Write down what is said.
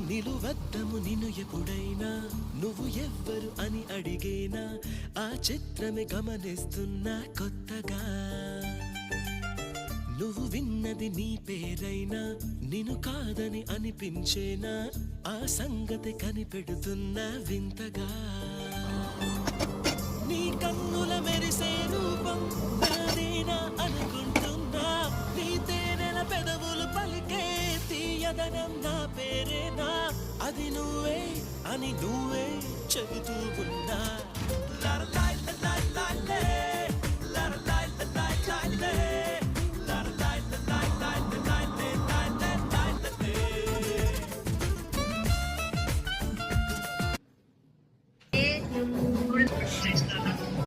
నిలువద్దము నిన్ను ఎప్పుడైనా నువ్వు ఎవ్వరు అని అడిగేనా ఆ చిత్రమే గమనిస్తున్నా కొత్తగా నువ్వు విన్నది నీ పేరైనా నిన్ను కాదని అనిపించేనా ఆ సంగతి కనిపెడుతున్నా వింతగా నీ కన్నుల మెరిసే రూపం నాదేనా అనుకుంటున్నా నీ తేనెల పెదవులు పలికే తీయదనం నా పేరేనా అది నువ్వే అని నువ్వే చెబుతూ ఉన్నా లరలాయ్ లలాయ్ లాలే, లరలాయ్ లలాయ్ లాలే, లరలాయ్ లలాయ్ లాలే, లాలే, లాలే, లాలే. ఏ